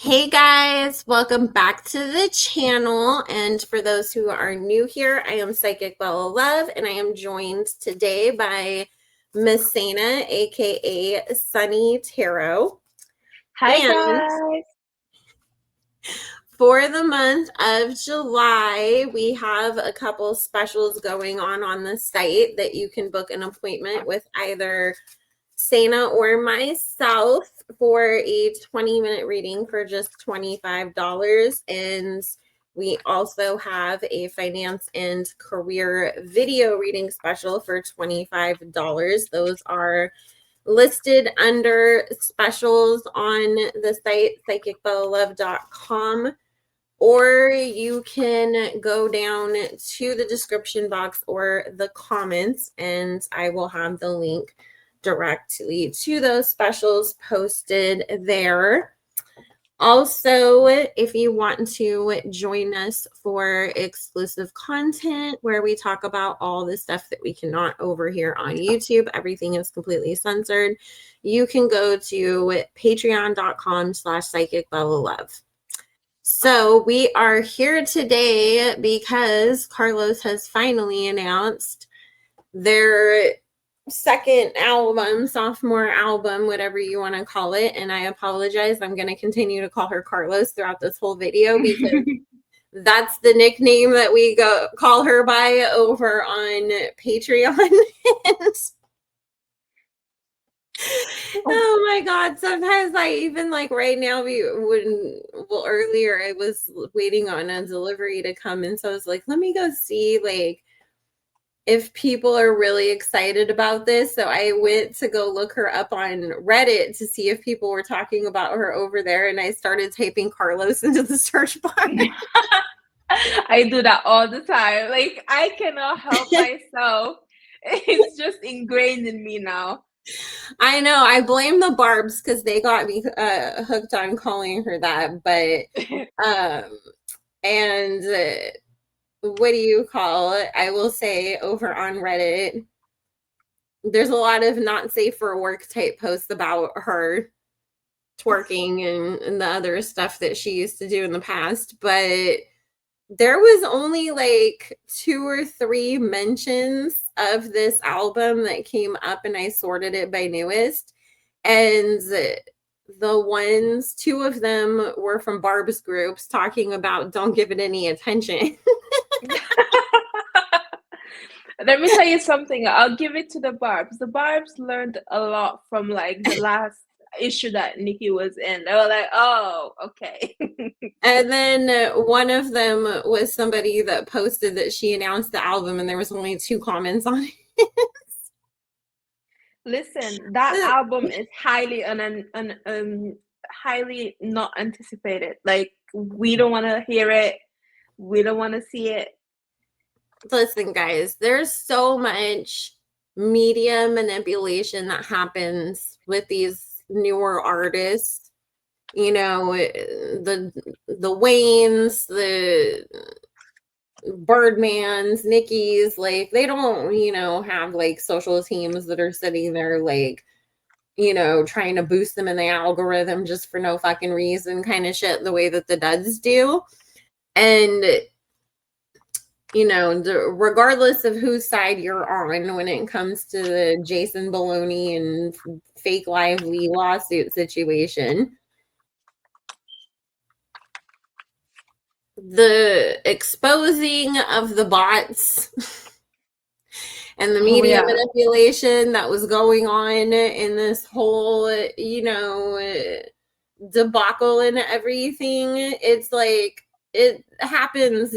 Hey guys, welcome back to the channel. And for those who are new here, I am Psychic Bella Love, and I am joined today by Miss Sana, aka Sunny Tarot. Hi And guys. for the month of July, we have a couple specials going on the site that you can book an appointment with either Sana or myself for a 20-minute reading for just $25. And we also have a finance and career video reading special for $25. Those are listed under specials on the site psychicbellalove.com, or you can go down to the description box or the comments and I will have the link directly to those specials posted there. Also, if you want to join us for exclusive content where we talk about all the stuff that we cannot overhear on YouTube, everything is completely censored, you can go to patreon.com/psychicbellalove. So we are here today because Carlos has finally announced their second album, sophomore album, whatever you want to call it. And I apologize. I'm going to continue to call her Carlos throughout this whole video because that's the nickname that we call her by over on Patreon. Oh my God. Sometimes I even like right now, earlier I was waiting on a delivery to come. And so I was like, let me go see like if people are really excited about this. So I went to go look her up on Reddit to see if people were talking about her over there. And I started typing Carlos into the search bar. I do that all the time. Like I cannot help myself. It's just ingrained in me now. I know. I blame the Barbs because they got me hooked on calling her that. But, and what do you call it? I will say over on Reddit, there's a lot of not safe for work type posts about her twerking and the other stuff that she used to do in the past. But there was only like 2 or 3 mentions of this album that came up, and I sorted it by newest. And the 2 of them were from Barb's groups talking about don't give it any attention. Let me tell you something. I'll give it to the Barbs. The Barbs learned a lot from like the last issue that Nikki was in. They were like, oh, okay. And then one of them was somebody that posted that she announced the album and there was only 2 comments on it. Listen, that album is highly not anticipated. Like we don't want to hear it. We don't want to see it. Listen, guys, there's so much media manipulation that happens with these newer artists. You know, the Waynes, the Birdmans, Nickies, like they don't, have like social teams that are sitting there like, trying to boost them in the algorithm just for no fucking reason kind of shit the way that the duds do. And regardless of whose side you're on when it comes to the Jason Baloney and fake lively lawsuit situation, the exposing of the bots and the Oh media yeah. manipulation that was going on in this whole, debacle and everything, it's like it happens,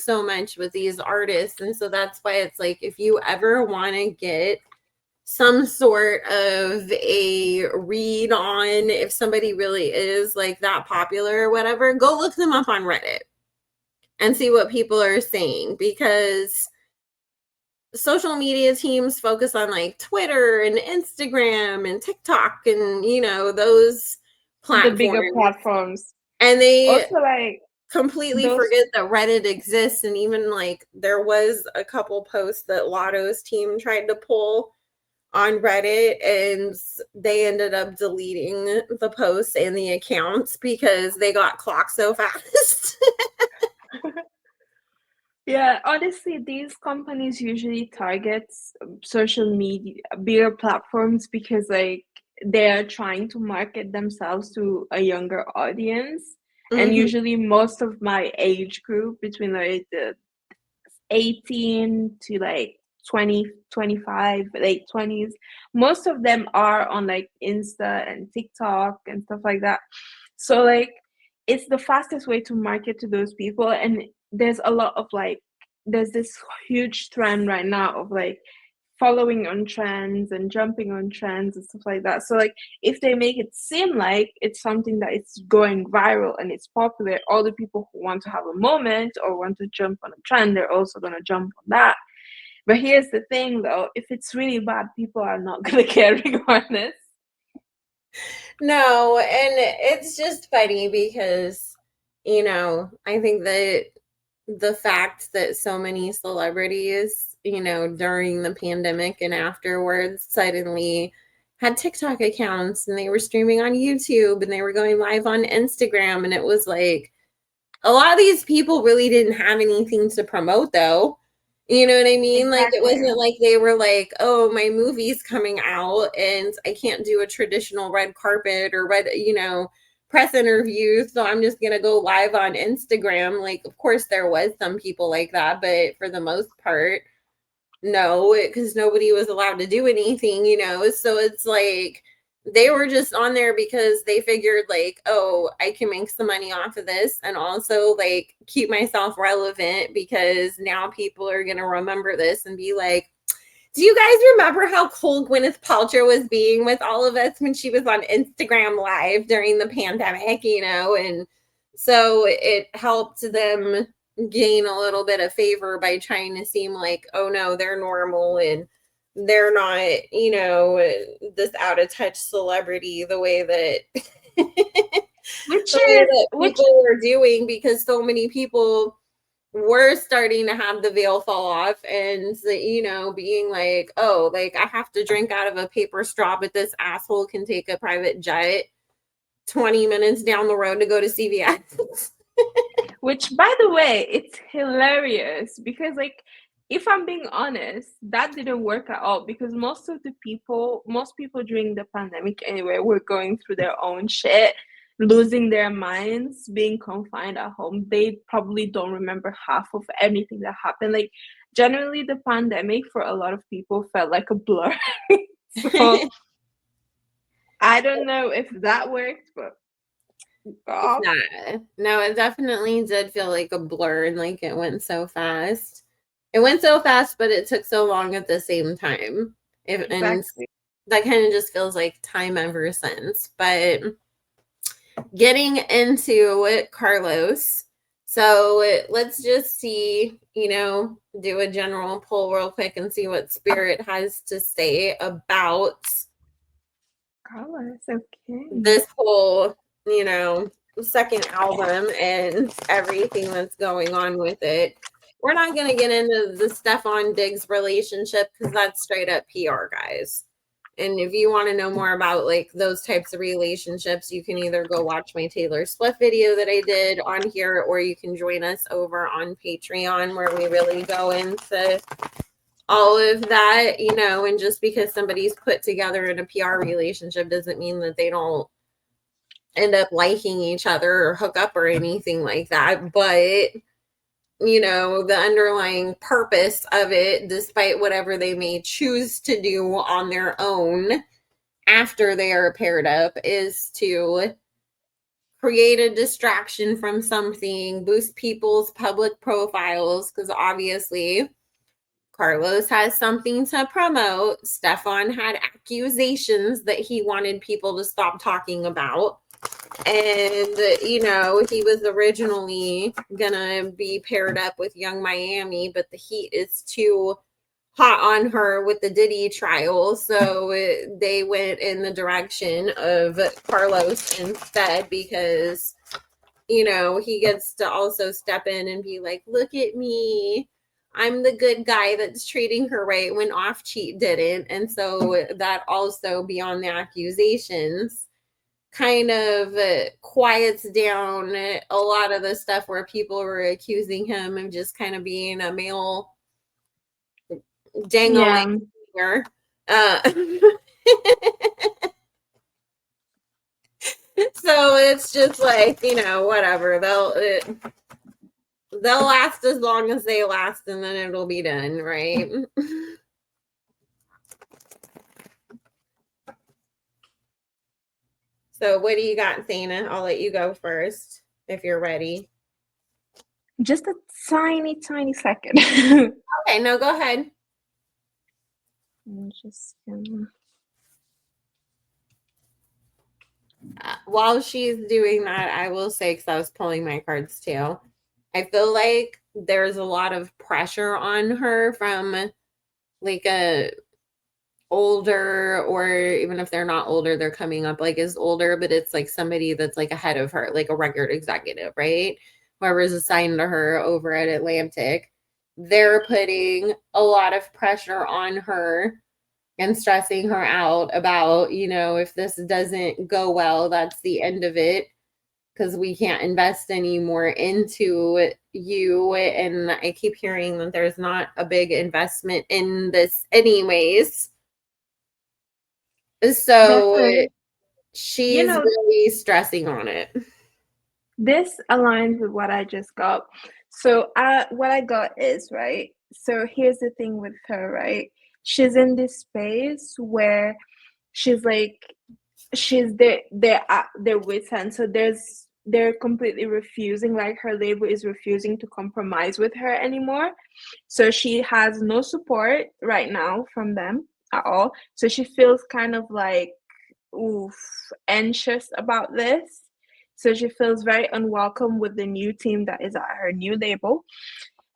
so much with these artists. And so that's why it's like if you ever want to get some sort of a read on if somebody really is like that popular or whatever, go look them up on Reddit and see what people are saying, because social media teams focus on like Twitter and Instagram and TikTok and those The bigger platforms, platforms. and they Also like completely those forget that Reddit exists. And even like there was a couple posts that Lotto's team tried to pull on Reddit, and they ended up deleting the posts and the accounts because they got clocked so fast. Yeah, honestly, these companies usually target social media, bigger platforms because like they're trying to market themselves to a younger audience. And Mhm. usually most of my age group between like the 18 to like 20, 25, late 20s, most of them are on like Insta and TikTok and stuff like that. So like it's the fastest way to market to those people. And there's a lot of like there's this huge trend right now of like following on trends and jumping on trends and stuff like that. So like if they make it seem like it's something that it's going viral and it's popular, all the people who want to have a moment or want to jump on a trend, they're also gonna jump on that. But here's the thing though, if it's really bad, people are not gonna care regardless. No, and it's just funny because, I think that the fact that so many celebrities, during the pandemic and afterwards suddenly had TikTok accounts and they were streaming on YouTube and they were going live on Instagram. And it was like, a lot of these people really didn't have anything to promote though. You know what I mean? Like it Exactly. wasn't like they were like, "Oh, my movie's coming out and I can't do a traditional red carpet or press interview, so I'm just going to go live on Instagram." Like of course there was some people like that, but for the most part, no, because nobody was allowed to do anything. So it's like they were just on there because they figured like, oh, I can make some money off of this and also like keep myself relevant because now people are going to remember this and be like, do you guys remember how cool Gwyneth Paltrow was being with all of us when she was on Instagram live during the pandemic? And so it helped them gain a little bit of favor by trying to seem like, oh no, they're normal and they're not, this out of touch celebrity the way that Which the way is that which people were doing, because so many people were starting to have the veil fall off and being like, oh, like I have to drink out of a paper straw, but this asshole can take a private jet 20 minutes down the road to go to CVS. Which, by the way, it's hilarious because, like, if I'm being honest, that didn't work at all because most people during the pandemic anyway, were going through their own shit, losing their minds, being confined at home. They probably don't remember half of anything that happened. Like, generally, the pandemic for a lot of people felt like a blur. So, I don't know if that worked, but God. Nah. No, it definitely did feel like a blur and like it went so fast. It went so fast, but it took so long at the same time. And Exactly. that kind of just feels like time ever since. But getting into it, Carlos. So let's just see, do a general poll real quick and see what Spirit has to say about Carlos, okay. this whole, second album and everything that's going on with it. We're not going to get into the Stefan Diggs relationship because that's straight up PR, guys. And if you want to know more about like those types of relationships, you can either go watch my Taylor Swift video that I did on here, or you can join us over on Patreon where we really go into all of that, and just because somebody's put together in a PR relationship doesn't mean that they don't end up liking each other or hook up or anything like that. But the underlying purpose of it, despite whatever they may choose to do on their own after they are paired up, is to create a distraction from something, boost people's public profiles, because obviously Carlos has something to promote. Stefan had accusations that he wanted people to stop talking about. And, he was originally gonna be paired up with Young Miami, but the heat is too hot on her with the Diddy trial. So they went in the direction of Carlos instead because, he gets to also step in and be like, look at me. I'm the good guy that's treating her right when Off Cheat didn't. And so that also, beyond the accusations, kind of quiets down a lot of the stuff where people were accusing him of just kind of being a male dangling Yeah. finger. So it's just like, whatever. They'll last as long as they last, and then it'll be done, right? So what do you got, Sana? I'll let you go first if you're ready. Just a tiny, tiny second. Okay, no, go ahead. I'm just gonna... While she's doing that, I will say, because I was pulling my cards too, I feel like there's a lot of pressure on her from like a older, or even if they're not older, they're coming up like as older, but it's like somebody that's like ahead of her, like a record executive, right? Whoever's assigned to her over at Atlantic, they're putting a lot of pressure on her and stressing her out about, if this doesn't go well, that's the end of it, because we can't invest anymore into you. And I keep hearing that there's not a big investment in this anyways. So Definitely. You she's know, really stressing on it. this aligns with what I just got. So, what I got is, right? So, here's the thing with her, right? She's in this space where she's like, she's they're with her, and so they're completely refusing, like her label is refusing to compromise with her anymore. So she has no support right now from them at all. So she feels kind of like, oof, anxious about this. So she feels very unwelcome with the new team that is at her new label.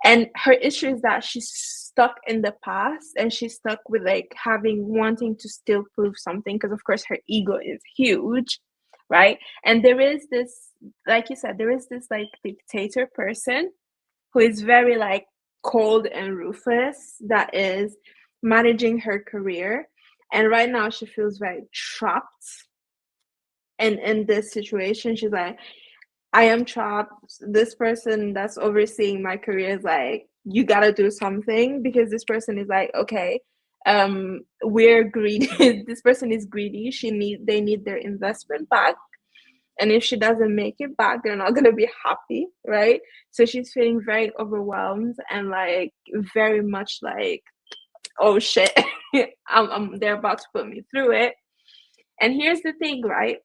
And her issue is that she's stuck in the past, and she's stuck with like wanting to still prove something, because of course her ego is huge, right? And there is this, like you said, there is this like dictator person who is very like cold and ruthless, that is managing her career. And right now she feels very trapped. And in this situation, she's like, I am trapped. This person that's overseeing my career is like, you gotta do something, because this person is like, okay, we're greedy. This person is greedy. They need their investment back. And if she doesn't make it back, they're not gonna be happy, right? So she's feeling very overwhelmed and like very much like, oh shit, they're about to put me through it. And here's the thing, right?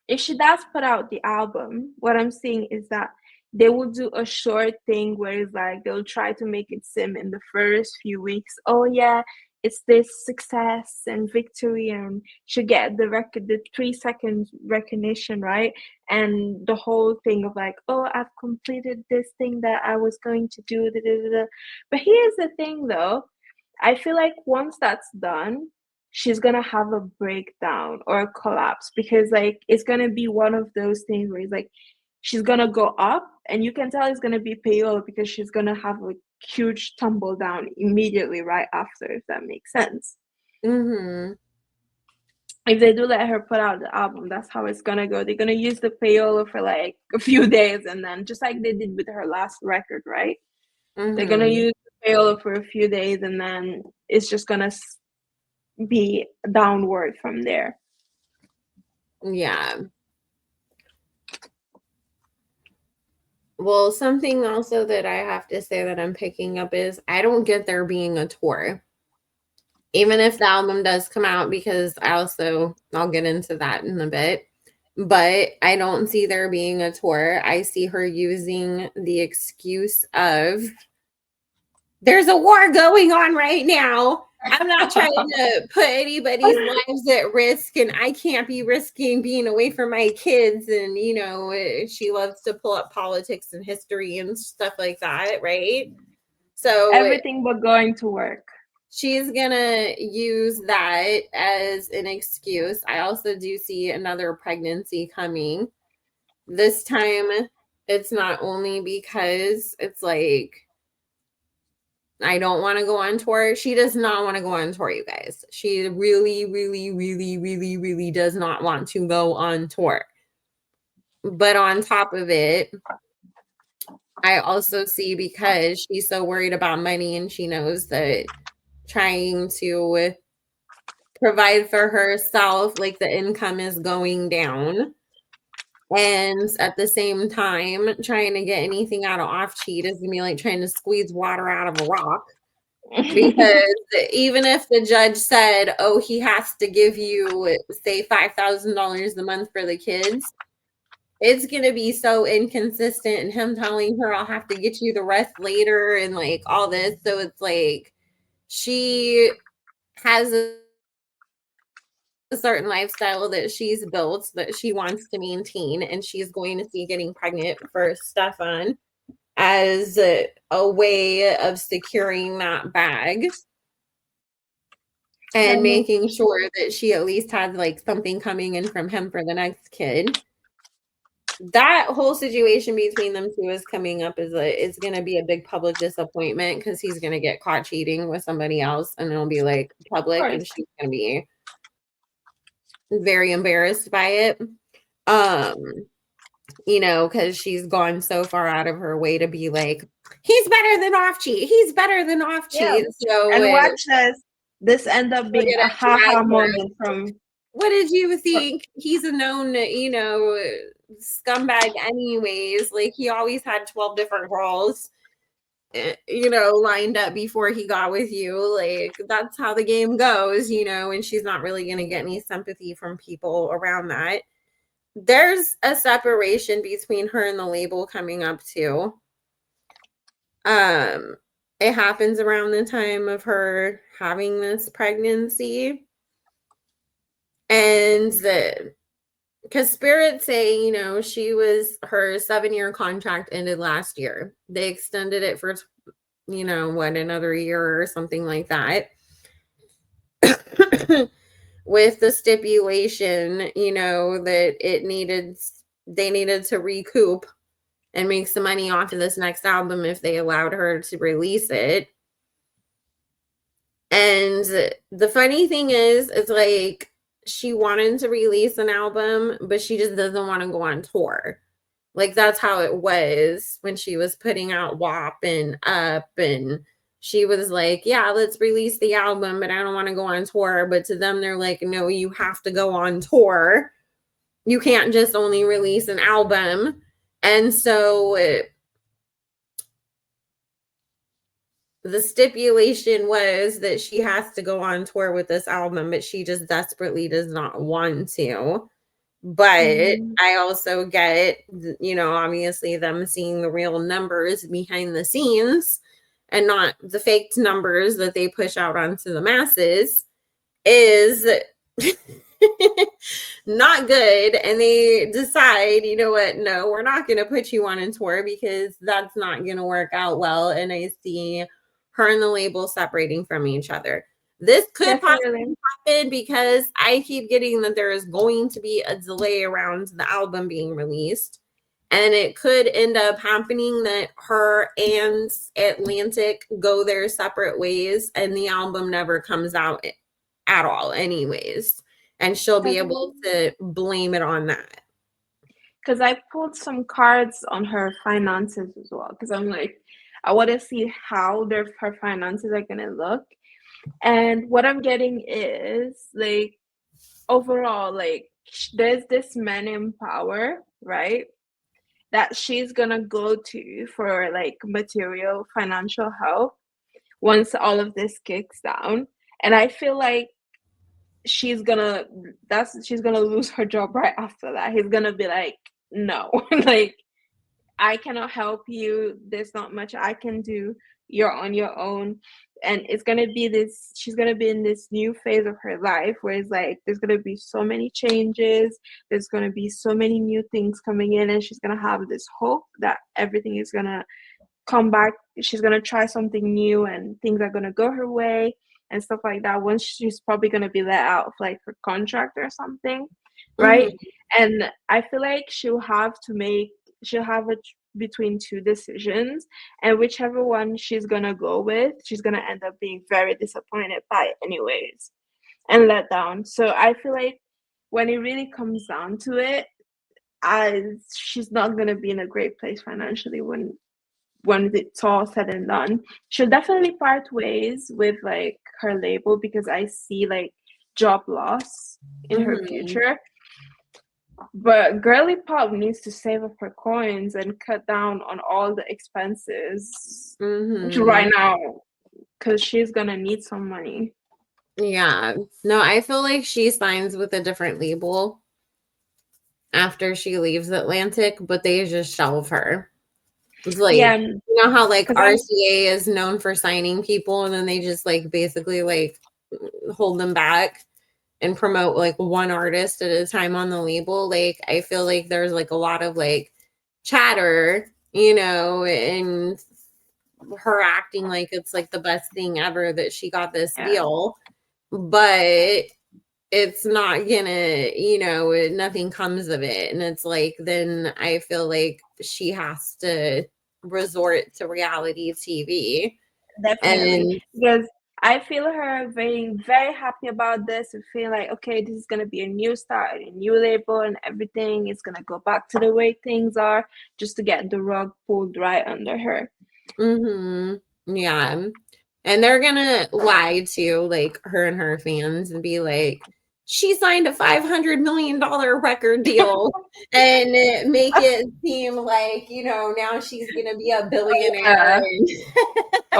If she does put out the album, what I'm seeing is that they will do a short thing where it's like they'll try to make it seem in the first few weeks, oh yeah, it's this success and victory, and she get the 3 second recognition, right? And the whole thing of like, oh, I've completed this thing that I was going to do. Da, da, da, da. But here's the thing though, I feel like once that's done, she's gonna have a breakdown or a collapse, because like it's gonna be one of those things where it's like she's gonna go up, and you can tell it's gonna be payola, because she's gonna have a huge tumble down immediately right after, if that makes sense. Mm-hmm. If they do let her put out the album, that's how it's gonna go. They're gonna use the payola for like a few days, and then just like they did with her last record, right? They're gonna Mm-hmm. use the payola for a few days, and then it's just gonna be downward from there. Yeah. Well, something also that I have to say that I'm picking up is I don't get there being a tour. Even if the album does come out, because I'll get into that in a bit. But I don't see there being a tour. I see her using the excuse of there's a war going on right now. I'm not trying to put anybody's lives at risk, and I can't be risking being away from my kids. And, she loves to pull up politics and history and stuff like that, right? So Everything but going to work. she's going to use that as an excuse. I also do see another pregnancy coming. This time, it's not only because it's like I don't want to go on tour. She does not want to go on tour, you guys. She really, really, really, really, really does not want to go on tour. But on top of it, I also see, because she's so worried about money and she knows that trying to provide for herself, like the income is going down. And at the same time, trying to get anything out of off cheat is gonna be like trying to squeeze water out of a rock. Because even if the judge said, oh, he has to give you, say, $5,000 a month for the kids, it's going to be so inconsistent. And him telling her, I'll have to get you the rest later and like all this. So it's like she has a certain lifestyle that she's built that she wants to maintain. And she's going to see getting pregnant for Stefan as a way of securing that bag and making sure that she at least has like something coming in from him for the next kid. That whole situation between them two is coming up as it's going to be a big public disappointment, because he's going to get caught cheating with somebody else and it'll be like public and she's going to be very embarrassed by it. You know, because she's gone so far out of her way to be like, he's better than off cheat. He's better than off cheat. Yeah. So And watch this end up being a haha moment from. What did you think? He's a known, you know, scumbag anyways. Like, he always had 12 different girls, you know, lined up before he got with you. Like, that's how the game goes, you know, and she's not really going to get any sympathy from people around that. There's a separation between her and the label coming up too. It happens around the time of her having this pregnancy. And because spirits say, you know, her 7-year contract ended last year. They extended it for, you know, what, another year or something like that. With the stipulation, you know, that they needed to recoup and make some money off of this next album if they allowed her to release it. And the funny thing is, it's like, she wanted to release an album, but she just doesn't want to go on tour. Like, that's how it was when she was putting out WAP and Up, and she was like, yeah, let's release the album, but I don't want to go on tour. But to them, they're like, no, you have to go on tour. You can't just only release an album. And so the stipulation was that she has to go on tour with this album, but she just desperately does not want to. But I also get, you know, obviously them seeing the real numbers behind the scenes and not the faked numbers that they push out onto the masses is not good. And they decide, you know what, no, we're not going to put you on a tour because that's not going to work out well. And I see her and the label separating from each other. This could possibly happen because I keep getting that there is going to be a delay around the album being released. And it could end up happening that her and Atlantic go their separate ways and the album never comes out at all anyways. And she'll be able to blame it on that. Because I pulled some cards on her finances as well. Because I'm like, I want to see how her finances are going to look. And what I'm getting is, like, overall, like, there's this man in power, right? That she's going to go to for, like, material financial help once all of this kicks down. And I feel like she's gonna lose her job right after that. He's gonna be like, no, like, I cannot help you. There's not much I can do. You're on your own. And it's gonna be this, she's gonna be in this new phase of her life where it's like there's gonna be so many changes, there's gonna be so many new things coming in, and she's gonna have this hope that everything is gonna come back. She's gonna try something new and things are gonna go her way and stuff like that. Once she's probably gonna be let out of like her contract or something, right? And I feel like she'll have a between two decisions, and whichever one she's gonna go with, she's gonna end up being very disappointed by it anyways and let down. So I feel like when it really comes down to it, she's not gonna be in a great place financially when it's all said and done. She'll definitely part ways with like her label because I see like job loss in her Mm-hmm. future. But Girly Pop needs to save up her coins and cut down on all the expenses Mm-hmm. right now because she's gonna need some money. Yeah. No, I feel like she signs with a different label after she leaves Atlantic, but they just shelve her. It's like, Yeah, you know how like because I'm RCA is known for signing people and then they just like basically like hold them back and promote like one artist at a time on the label. Like I feel like there's like a lot of like chatter, and her acting like it's like the best thing ever that she got this yeah, deal. But it's not gonna, nothing comes of it. And it's like, then I feel like she has to resort to reality TV. definitely. And Because I feel her being very happy about this and feel like, okay, this is gonna be a new start, a new label, and everything is gonna go back to the way things are, just to get the rug pulled right under her. yeah. And they're gonna lie to like her and her fans and be like, she signed a $500 million record deal and make it seem like, now she's gonna be a billionaire. Yeah,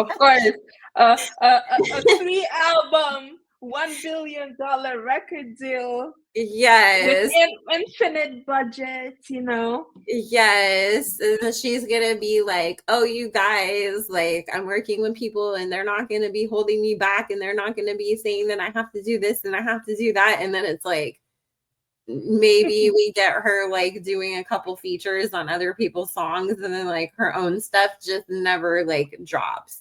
of course. A 3 album, $1 billion record deal with Yes. infinite budget, you know. Yes. And then she's gonna be like, oh, you guys, like, I'm working with people and they're not gonna be holding me back and they're not gonna be saying that I have to do this and I have to do that. And then it's like, maybe we get her like doing a couple features on other people's songs and then like her own stuff just never like drops.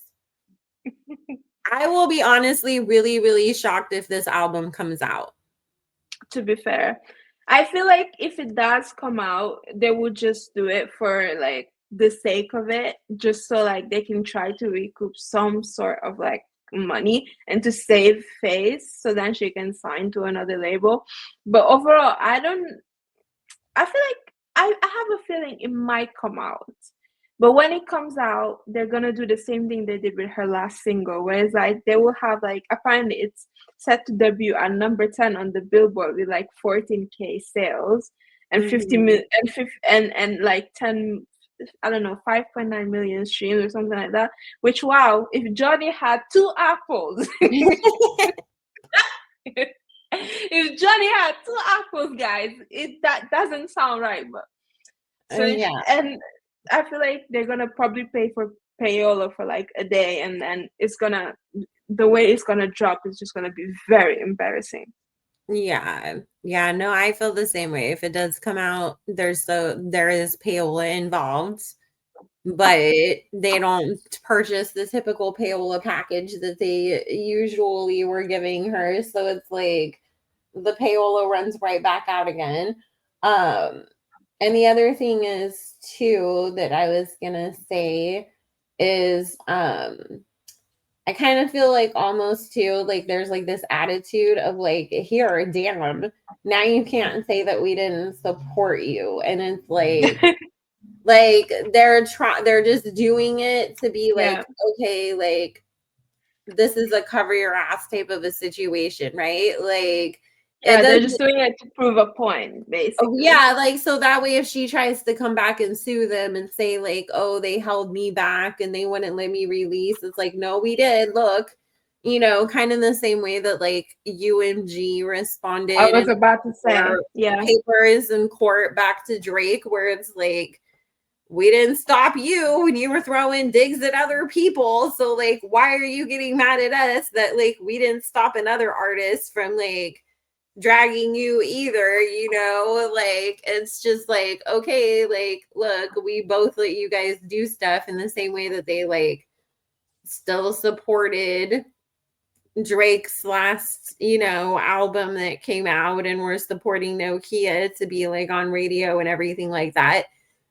I will be honestly really, really shocked if this album comes out. To be fair, I feel like if it does come out, they would just do it for like the sake of it, just so like they can try to recoup some sort of like money and to save face so then she can sign to another label. But overall, I feel like I have a feeling it might come out. But when it comes out, they're gonna do the same thing they did with her last single, where it's like they will have like, apparently it's set to debut at number 10 on the Billboard with like 14K sales and 50 Mhm. mil and like 10, I don't know, 5.9 million streams or something like that. Which, wow, if Johnny had two apples, if Johnny had two apples, guys, it that doesn't sound right, but Yeah. and I feel like they're gonna probably pay for payola for like a day, and then the way it's gonna drop is just gonna be very embarrassing. Yeah. Yeah. No, I feel the same way. If it does come out, there is payola involved, but they don't purchase the typical payola package that they usually were giving her. So it's like the payola runs right back out again. Um, and the other thing is too that I was gonna say is I kind of feel like almost too like there's like this attitude of like, here, damn, now you can't say that we didn't support you. And it's like they're just doing it to be Yeah, like, okay, like this is a cover your ass type of a situation, right? Like it yeah, they're doesn't. just doing it to prove a point, Oh, basically. yeah, like, so that way if she tries to come back and sue them and say, like, "Oh, they held me back and they wouldn't let me release," it's like, "No, we did. Look," kind of the same way that, like, UMG I responded was and about to say, their yeah, papers in court back to Drake, where it's like, "We didn't stop you when you were throwing digs at other people, so, like, why are you getting mad at us that, like, we didn't stop another artist from, like, dragging you either, like it's just like, okay, like look, we both let you guys do stuff in the same way that they like still supported Drake's last, album that came out and were supporting Nokia to be like on radio and everything like that.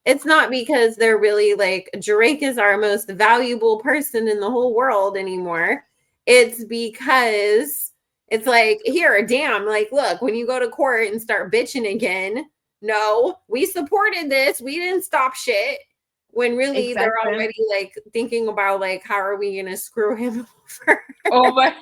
it's not because they're really like Drake is our most valuable person in the whole world anymore. It's because it's like, here, damn, like, look, when you go to court and start bitching again, no, we supported this. We didn't stop shit. When really they're Exactly. already like thinking about like, how are we gonna screw him over? Over.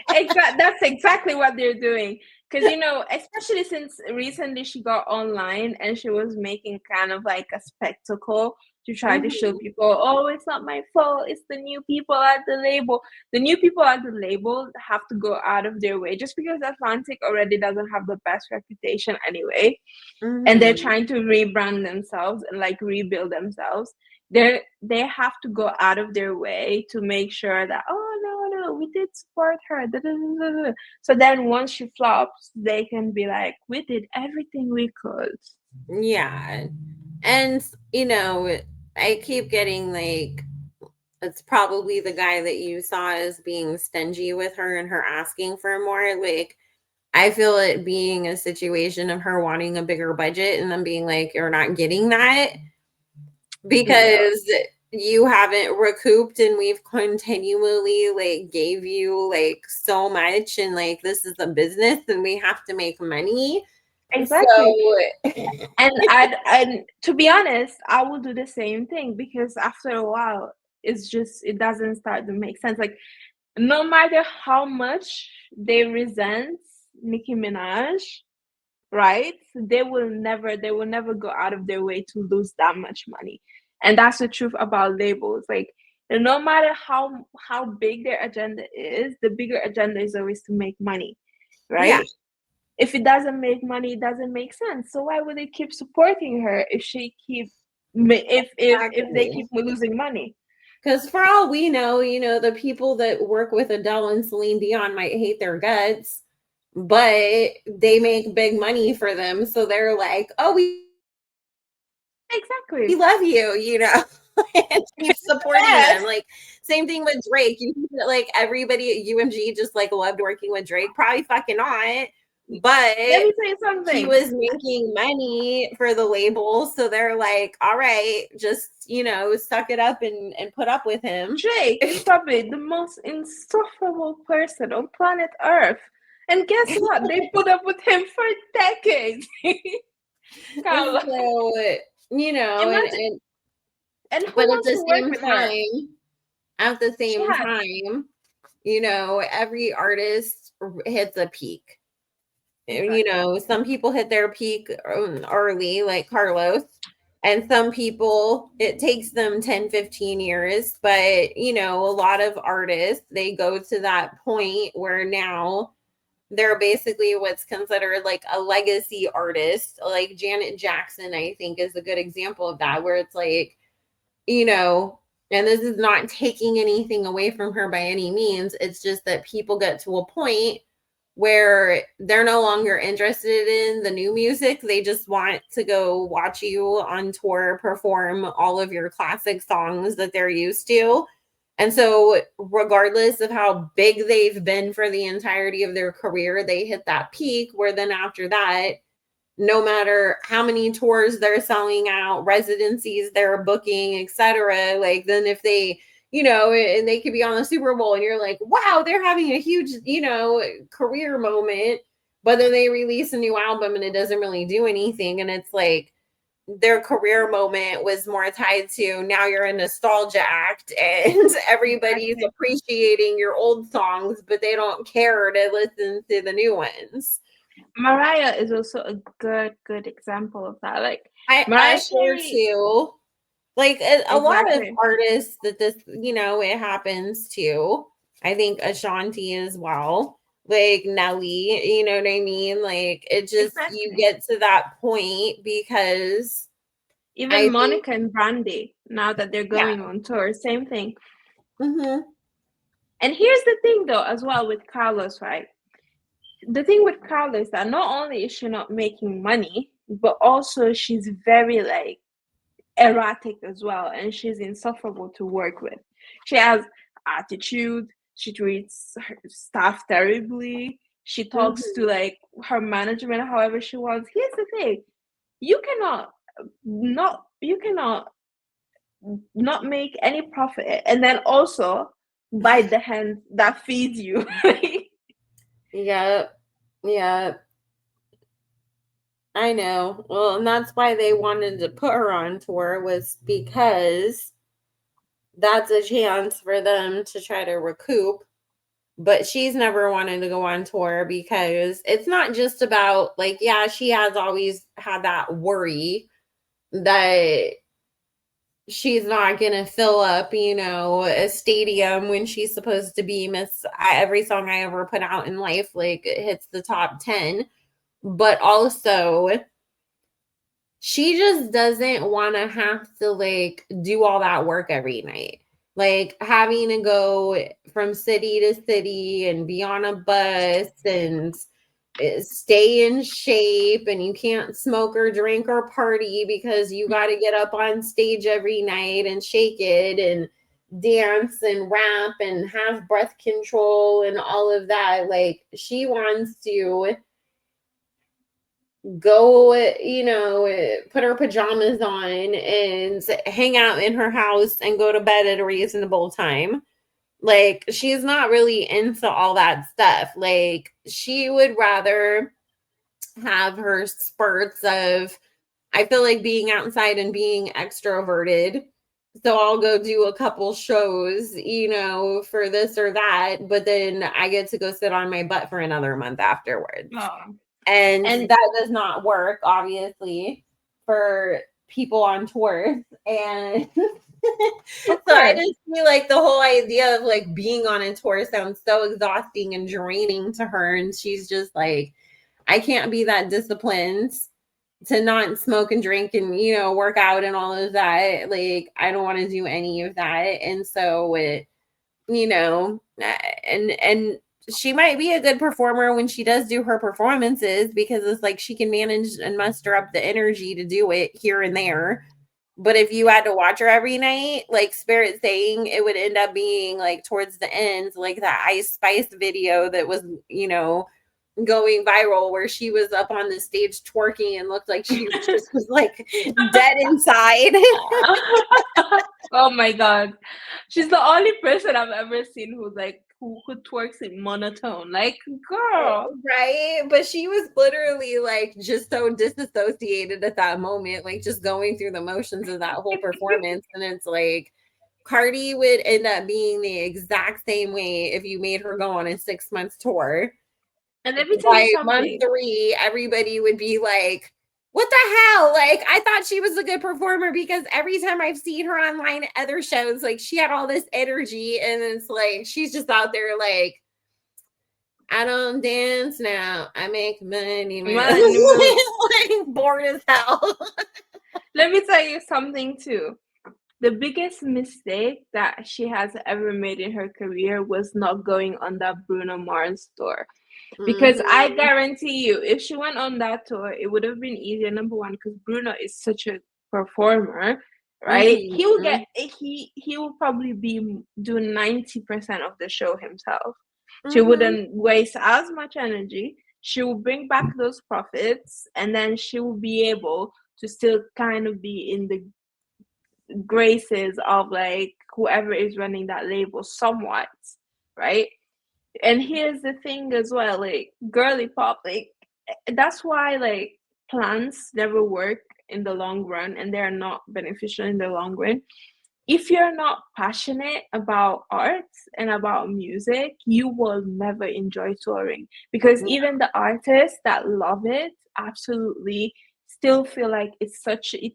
That's exactly what they're doing. Because, especially since recently she got online and she was making kind of like a spectacle to try to show Mhm. people, oh, it's not my fault. It's the new people at the label. The new people at the label have to go out of their way just because Atlantic already doesn't have the best reputation anyway. And they're Mhm. trying to rebrand themselves and like rebuild themselves. They have to go out of their way to make sure that, oh no, we did support her. Da, da, da, da, da. So then once she flops, they can be like, we did everything we could. Yeah. And, I keep getting like, it's probably the guy that you saw as being stingy with her and her asking for more. Like, I feel it being a situation of her wanting a bigger budget and then being like, you're not getting that Yeah, because you haven't recouped and we've continually like gave you like so much and like this is a business and we have to make money. exactly. So And to be honest, I will do the same thing because after a while, it doesn't start to make sense. Like no matter how much they resent Nicki Minaj, right? They will never go out of their way to lose that much money. And that's the truth about labels. Like no matter how big their agenda is, the bigger agenda is always to make money, yeah, right? If it doesn't make money, it doesn't make sense. So why would they keep supporting her if she keep if they exactly. keep losing money? Because for all we know, the people that work with Adele and Celine Dion might hate their guts, but they make big money for them. So they're like, oh, we Exactly. love you, and keep supporting them. Yes. Like, same thing with Drake. You think that, like, everybody at UMG just like loved working with Drake? Probably fucking not. But Let me tell you he something. was making money for the label. So they're like, all right, just, suck it up and put up with him. Drake is probably the most insufferable person on planet Earth. And guess what? They put up with him for decades. Carla, So, and, imagine. and And who but at wants the to work same with her? time, at the She same had. time, every artist hits a peak. Exactly. Some people hit their peak early, like Carlos, and some people it takes them 10, 15 years. But, a lot of artists, they go to that point where now they're basically what's considered like a legacy artist. Like Janet Jackson, I think, is a good example of that, where it's like, you know, and this is not taking anything away from her by any means. It's just that people get to a point where they're no longer interested in the new music. They just want to go watch you on tour perform all of your classic songs that they're used to. And so, regardless of how big they've been for the entirety of their career, they hit that peak where then after that, no matter how many tours they're selling out, residencies they're booking, etc. Like then if they, and they could be on the Super Bowl and you're like, wow, they're having a huge, career moment. But then they release a new album and it doesn't really do anything. And it's like their career moment was more tied to now you're a nostalgia act and everybody's Exactly. appreciating your old songs, but they don't care to listen to the new ones. Mariah is also a good example of that. Like I Mariah Usher Carey. too. Like a lot of Exactly. artists that this, it happens to. I think Ashanti as well. Like Nelly, you know what I mean? Like it just you Exactly. get to that point because Even I think Monica and Brandy, now that they're yeah. going on tour, same thing. Mhm. And here's the thing though, as well with Carlos, right? The thing with Carlos that not only is she not making money, but also she's very like erratic as well, and she's insufferable to work with. She has attitude. She treats her staff terribly. She talks to Mhm. like her management however she wants. Here's the thing: you cannot. you cannot not make any profit and then also bite the hand that feeds you. Yeah. Yeah. I know. Well, and that's why they wanted to put her on tour, was because that's a chance for them to try to recoup. But she's never wanted to go on tour because it's not just about, like, yeah, she has always had that worry that she's not gonna fill up, a stadium when she's supposed to be every song I ever put out in life, like, it hits the top 10. But also, she just doesn't want to have to, like, do all that work every night. Like, having to go from city to city and be on a bus and stay in shape, and you can't smoke or drink or party because you got to get up on stage every night and shake it and dance and rap and have breath control and all of that. Like, she wants to go, put her pajamas on and hang out in her house and go to bed at a reasonable time. Like, she's not really into all that stuff. Like, she would rather have her spurts of, I feel like, being outside and being extroverted. So I'll go do a couple shows, for this or that, but then I get to go sit on my butt for another month afterwards. Oh. And And that does not work, obviously, for people on tours. And so I just feel like the whole idea of, like, being on a tour sounds so exhausting and draining to her. And she's just like, I can't be that disciplined to not smoke and drink and, work out and all of that. Like, I don't want to do any of that. And so and she might be a good performer when she does do her performances, because it's like she can manage and muster up the energy to do it here and there. But if you had to watch her every night, like Spirit saying, it would end up being like towards the end, like that Ice Spice video that was, going viral, where she was up on the stage twerking and looked like she just was like dead inside. oh my god, she's the only person I've ever seen who's like who twerks in monotone. Like, girl, right? But she was literally like just so disassociated at that moment, like just going through the motions of that whole performance. And it's like, Cardi would end up being the exact same way if you made her go on a 6 month tour. and let me tell you By month something. 3, everybody would be like, what the hell? Like, I thought she was a good performer, because every time I've seen her online at other shows, like, she had all this energy, and it's like she's just out there like, I don't dance now, I make money now. Like, bored as hell. Let me tell you something too. The biggest mistake that she has ever made in her career was not going on that Bruno Mars tour. Because I Mm-hmm. guarantee you, if she went on that tour, it would have been easier. Number one, because Bruno is such a performer, right? He will Mm-hmm. get he will probably be doing 90% of the show himself. She Mm-hmm. wouldn't waste as much energy. She will bring back those profits, and then she will be able to still kind of be in the graces of like whoever is running that label somewhat, right? And here's the thing as well, like girly pop, like that's why like plans never work in the long run, and they're not beneficial in the long run. If you're not passionate about art and about music, you will never enjoy touring, because even the artists that love it absolutely still feel like it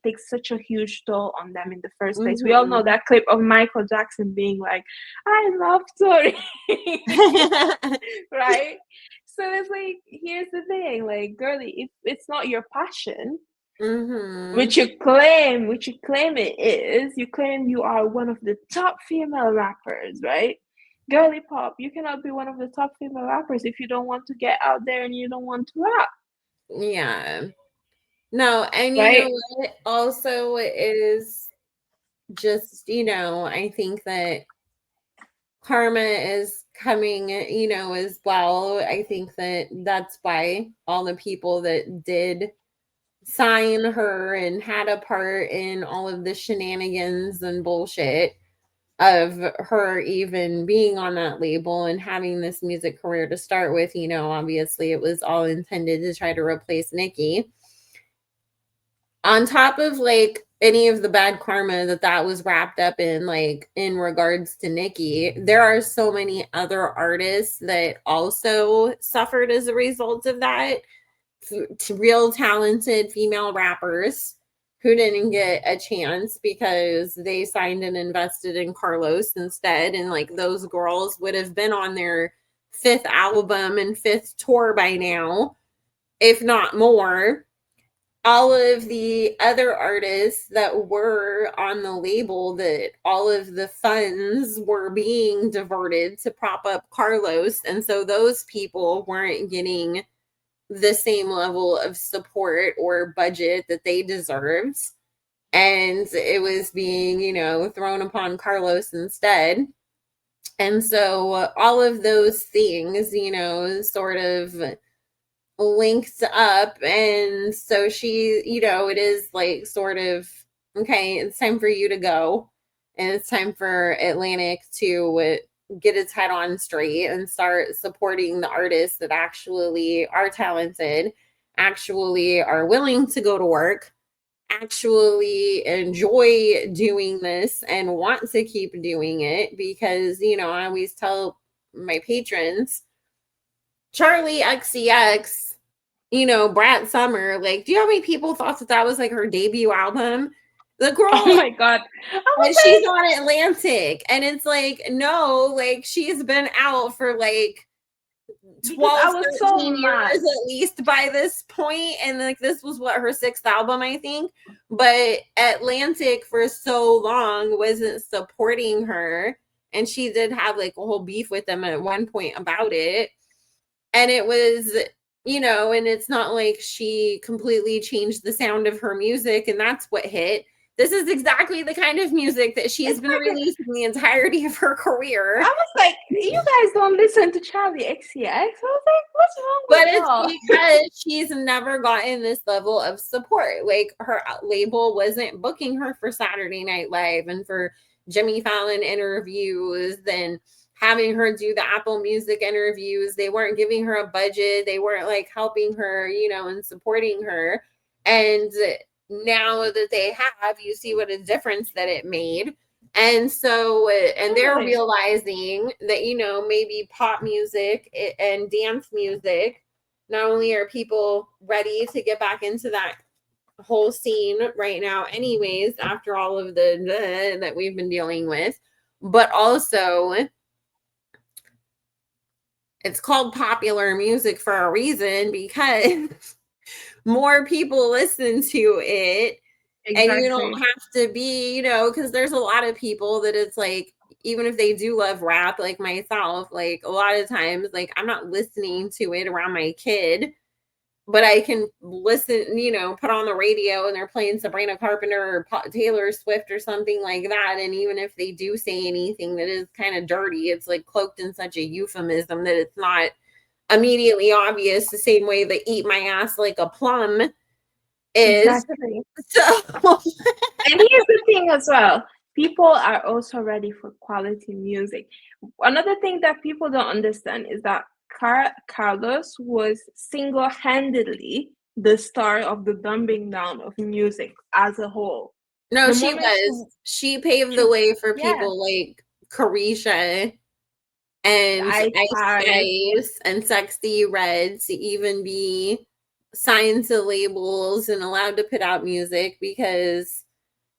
takes such a huge toll on them in the first place. We all know Mm-hmm. that clip of Michael Jackson being like, I love touring. Right? So it's like, here's the thing, like, girly, if it's not your passion, Mm-hmm. which you claim it is, you claim you are one of the top female rappers, right? Girly pop, you cannot be one of the top female rappers if you don't want to get out there and you don't want to rap, Yeah. No, and you know right? what? Also, is just, I think that karma is coming, as well. I think that that's why all the people that did sign her and had a part in all of the shenanigans and bullshit of her even being on that label and having this music career to start with. You know, obviously it was all intended to try to replace Nicki. On top of like any of the bad karma that that was wrapped up in, like in regards to Nicki, there are so many other artists that also suffered as a result of that. Real talented female rappers who didn't get a chance because they signed and invested in Carlos instead. And like those girls would have been on their fifth album and fifth tour by now, if not more. All of the other artists that were on the label, that all of the funds were being diverted to prop up Carlos. And so those people weren't getting the same level of support or budget that they deserved. And it was being, you know, thrown upon Carlos instead. And so all of those things, you know, sort of linked up. And so she, you know, it is like sort of, okay, it's time for you to go. And it's time for Atlantic to get its head on straight and start supporting the artists that actually are talented, actually are willing to go to work, actually enjoy doing this and want to keep doing it. Because, you know, I always tell my patrons, Charlie XCX, you know, Brat Summer, like, do you know how many people thought that that was like her debut album? The Oh girl, my god. I and was she's like, on Atlantic, and it's like, no, like, she's been out for like because 12, I was so 13 years mad. at least by this point. And like, this was what, her sixth album, I think. But Atlantic for so long wasn't supporting her. And she did have like a whole beef with them at one point about it. And it was, you know, and it's not like she completely changed the sound of her music and that's what hit. This is exactly the kind of music that she's been Exactly. releasing the entirety of her I career. was like, you guys don't listen to Charlie XCX. I was like, what's wrong But with it's y'all? because she's never gotten this level of support. Like, her label wasn't booking her for Saturday Night Live and for Jimmy Fallon interviews and having her do the Apple Music interviews. They weren't giving her a budget. They weren't like helping her, you know, and supporting her. And now that they have, you see what a difference that it made. And so, and they're Totally. realizing that, you know, maybe pop music and dance music, not only are people ready to get back into that whole scene right now, anyways, after all of the that we've been dealing with, but also it's called popular music for a reason because more people listen to it. And you don't Exactly. have to be, you know, because there's a lot of people that it's like, even if they do love rap, like myself, like a lot of times, like I'm not listening to it around my kid, but I can listen, you know, put on the radio and they're playing Sabrina Carpenter or Taylor Swift or something like that. And even if they do say anything that is kind of dirty, it's like cloaked in such a euphemism that it's not immediately obvious, the same way that Eat My Ass Like a Plum is. Exactly. So And here's the thing as well. People are also ready for quality music. Another thing that people don't understand is that Carlos was single-handedly the star of the dumbing down of music as a whole. no, The she moment was. She paved she the way for yeah, people like Carisha the and Ice Ice Spice, Spice and Sexy Red to even be signed to labels and allowed to put out music. Because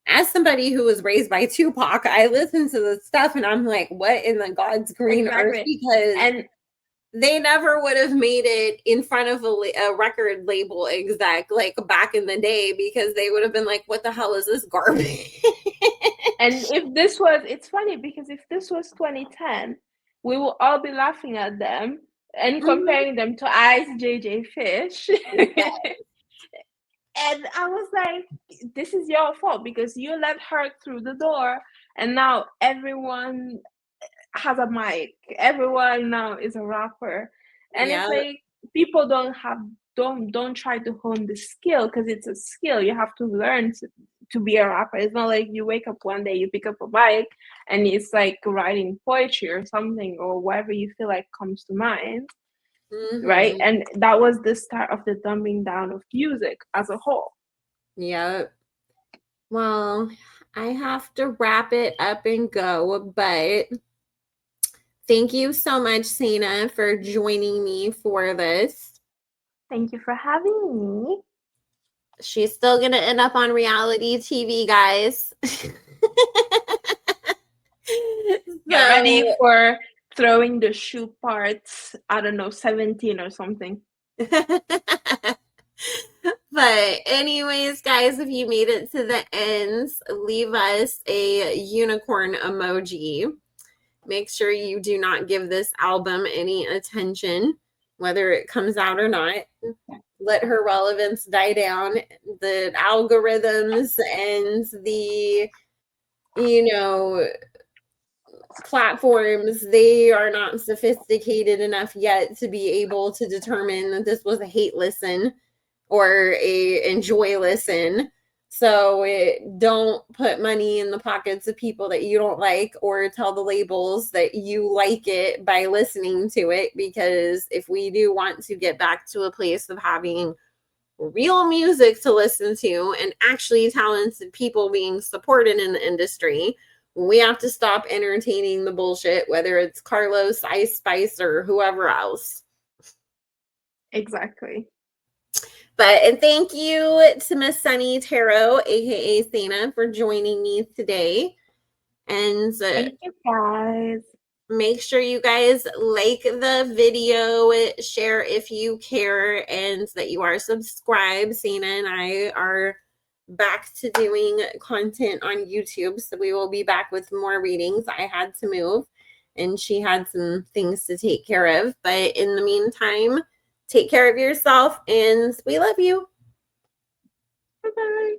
as somebody who was raised by Tupac, I listen to the stuff and I'm like, what in the God's green earth? exactly. Because And they never would have made it in front of a record label exec like back in the day, because they would have been like, what the hell is this garbage? if this was, it's funny because if this was 2010, we will all be laughing at them and Mhm. comparing them to Ice JJ Fish. Yeah. And I was like, this is your fault because you let her through the door, and now everyone has a mic. Everyone now is a rapper. And it's Yeah. like people don't have don't try to hone the skill, because it's a skill. You have to learn to be a rapper. It's not like you wake up one day, you pick up a mic, and it's like writing poetry or something, or whatever you feel like comes to mind, right? Mm-hmm. And that was the start of the dumbing down of music as a whole. Yep. Well, I have to wrap it up and go, but thank you so much, Sana, for joining me for this. Thank you for having me. She's still going to end up on reality TV, guys. Get ready for throwing the shoe parts, I don't know, 17 or something. But anyways, guys, if you made it to the ends, leave us a unicorn emoji. Make sure you do not give this album any attention, whether it comes out or not. Let her relevance die down. The algorithms and the, platforms, they are not sophisticated enough yet to be able to determine that this was a hate listen or a enjoy listen. So don't put money in the pockets of people that you don't like, or tell the labels that you like it by listening to it, because if we do want to get back to a place of having real music to listen to and actually talented people being supported in the industry, we have to stop entertaining the bullshit, whether it's Carlos, Ice Spice, or whoever else. Exactly. And thank you to Miss Sunny Tarot, aka Sana, for joining me today. And thank you, guys. Make sure you guys like the video, share if you care, and that you are subscribed. Sana and I are back to doing content on YouTube, so we will be back with more readings. I had to move, and she had some things to take care of. But in the meantime, take care of yourself, and we love you. Bye-bye.